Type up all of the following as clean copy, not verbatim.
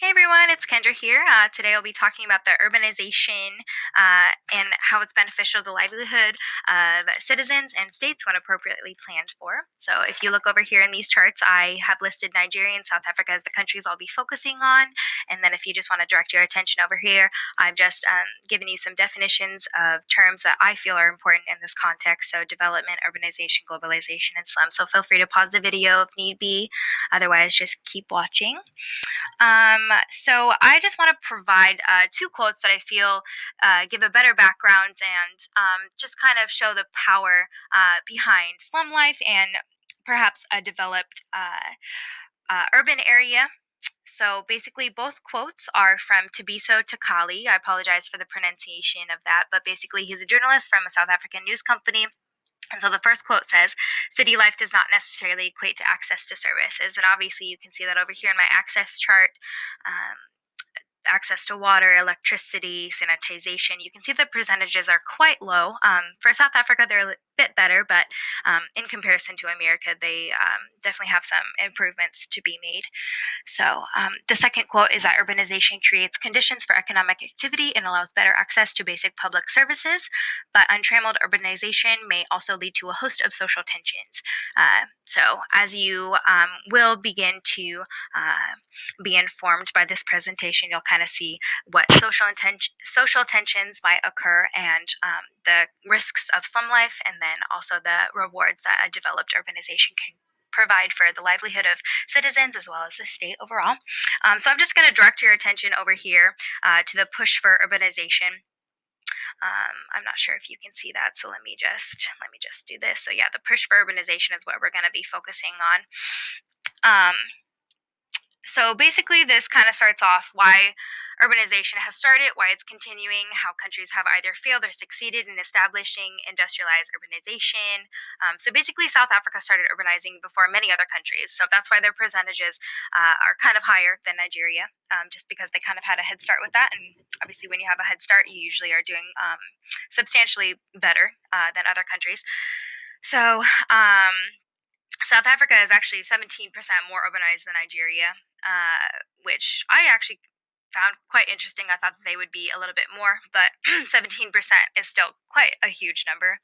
Hey everyone, it's Kendra here. Today I'll be talking about the urbanization and how it's beneficial to the livelihood of citizens and states when appropriately planned for. So, if you look over here in these charts, I have listed Nigeria and South Africa as the countries I'll be focusing on. And then, if you just want to direct your attention over here, I've just given you some definitions of terms that I feel are important in this context. So, development, urbanization, globalization, and slum. So, feel free to pause the video if need be. Otherwise, just keep watching. So I just want to provide two quotes that I feel give a better background and just kind of show the power behind slum life and perhaps a developed urban area. So basically, both quotes are from Tabiso Takali. I apologize for the pronunciation of that, but basically, he's a journalist from a South African news company. And so the first quote says, "City life does not necessarily equate to access to services." And obviously, you can see that over here in my access chart. Um, Access to water, electricity, sanitization. You can see the percentages are quite low. For South Africa, they're a bit better, but in comparison to America, they definitely have some improvements to be made. So, the second quote is that urbanization creates conditions for economic activity and allows better access to basic public services, but untrammeled urbanization may also lead to a host of social tensions. So, as you will begin to be informed by this presentation, you'll kind of see what social tensions might occur and the risks of slum life, and then also the rewards that a developed urbanization can provide for the livelihood of citizens as well as the state overall. So I'm just going to direct your attention over here to the push for urbanization. I'm not sure if you can see that, so let me just do this. So yeah, the push for urbanization is what we're going to be focusing on. So basically, this kind of starts off why urbanization has started, why it's continuing, how countries have either failed or succeeded in establishing industrialized urbanization. So basically, South Africa started urbanizing before many other countries. So that's why their percentages are kind of higher than Nigeria, just because they kind of had a head start with that. And obviously, when you have a head start, you usually are doing substantially better than other countries. So, South Africa is actually 17% more urbanized than Nigeria, which I actually found quite interesting. I thought that they would be a little bit more, but 17% is still quite a huge number.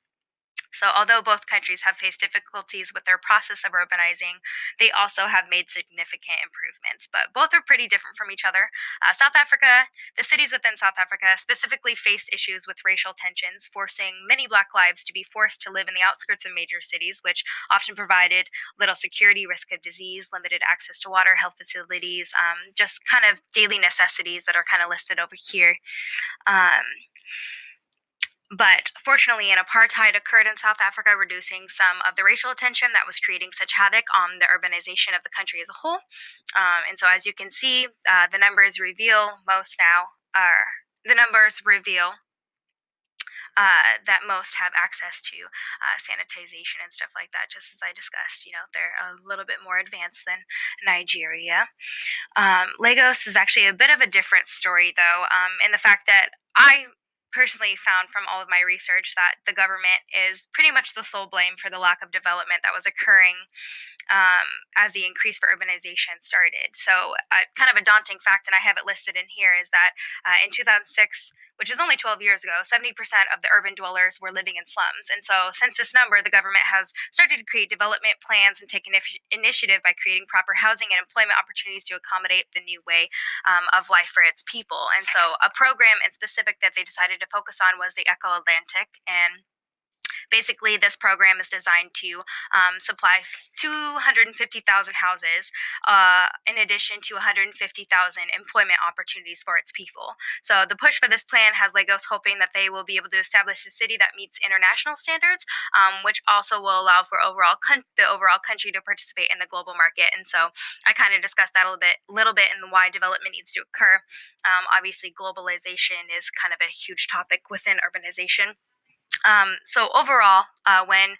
So, although both countries have faced difficulties with their process of urbanizing, they also have made significant improvements. But both are pretty different from each other. South Africa, the cities within South Africa specifically faced issues with racial tensions, forcing many Black lives to be forced to live in the outskirts of major cities, which often provided little security, risk of disease, limited access to water, health facilities, just kind of daily necessities that are kind of listed over here. But fortunately, an apartheid occurred in South Africa, reducing some of the racial tension that was creating such havoc on the urbanization of the country as a whole. And so, as you can see, the numbers reveal that most have access to sanitization and stuff like that. Just as I discussed, they're a little bit more advanced than Nigeria. Lagos is actually a bit of a different story, though, in the fact that I personally found from all of my research that the government is pretty much the sole blame for the lack of development that was occurring as the increase for urbanization started. So, kind of a daunting fact, and I have it listed in here, is that in 2006, which is only 12 years ago, 70% of the urban dwellers were living in slums. And so, since this number, the government has started to create development plans and take initiative by creating proper housing and employment opportunities to accommodate the new way of life for its people. And so, a program in specific that they decided to focus on was the Eco Atlantic. And basically, this program is designed to supply 250,000 houses, in addition to 150,000 employment opportunities for its people. So the push for this plan has Lagos hoping that they will be able to establish a city that meets international standards, which also will allow for the overall country to participate in the global market. And so I kind of discussed that a little bit in why development needs to occur. Obviously, globalization is kind of a huge topic within urbanization. So overall, when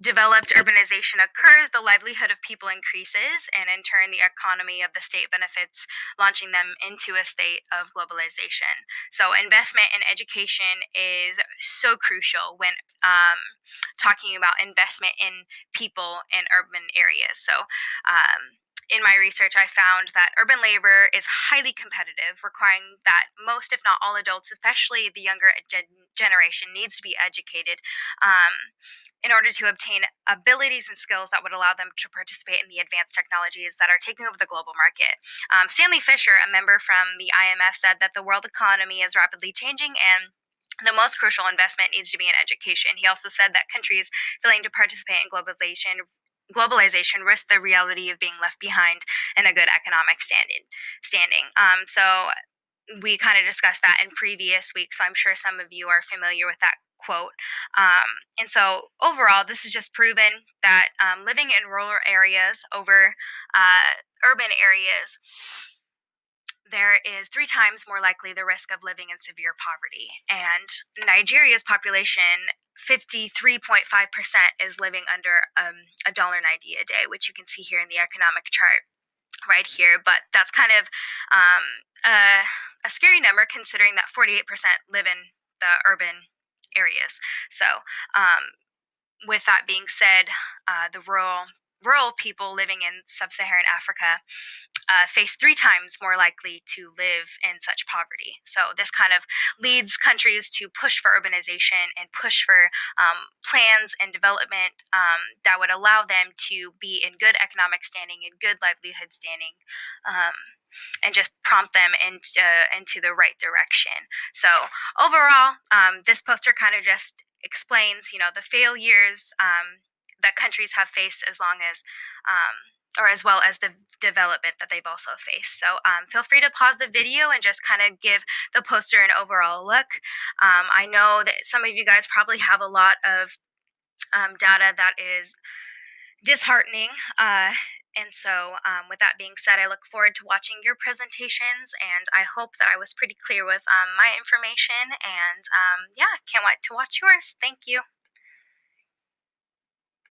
developed urbanization occurs, the livelihood of people increases, and in turn, the economy of the state benefits, launching them into a state of globalization. So investment in education is so crucial when talking about investment in people in urban areas. So in my research, I found that urban labor is highly competitive, requiring that most, if not all, adults, especially the younger generation, needs to be educated in order to obtain abilities and skills that would allow them to participate in the advanced technologies that are taking over the global market. Stanley Fisher, a member from the IMF, said that the world economy is rapidly changing and the most crucial investment needs to be in education. He also said that countries failing to participate in globalization risks the reality of being left behind in a good economic standing. So we kind of discussed that in previous weeks. So I'm sure some of you are familiar with that quote. And so overall, this is just proven that living in rural areas over urban areas, there is 3 times more likely the risk of living in severe poverty. And Nigeria's population, 53.5% is living under $1.90 a day, which you can see here in the economic chart right here. But that's kind of a scary number considering that 48% live in the urban areas. So with that being said, the rural people living in sub-Saharan Africa face 3 times more likely to live in such poverty. So this kind of leads countries to push for urbanization and push for plans and development that would allow them to be in good economic standing and good livelihood standing. And just prompt them into the right direction. So overall, this poster kind of just explains, the failures that countries have faced or as well as the development that they've also faced. So feel free to pause the video and just kind of give the poster an overall look. I know that some of you guys probably have a lot of data that is disheartening. And so, with that being said, I look forward to watching your presentations, and I hope that I was pretty clear with my information. And yeah, can't wait to watch yours. Thank you.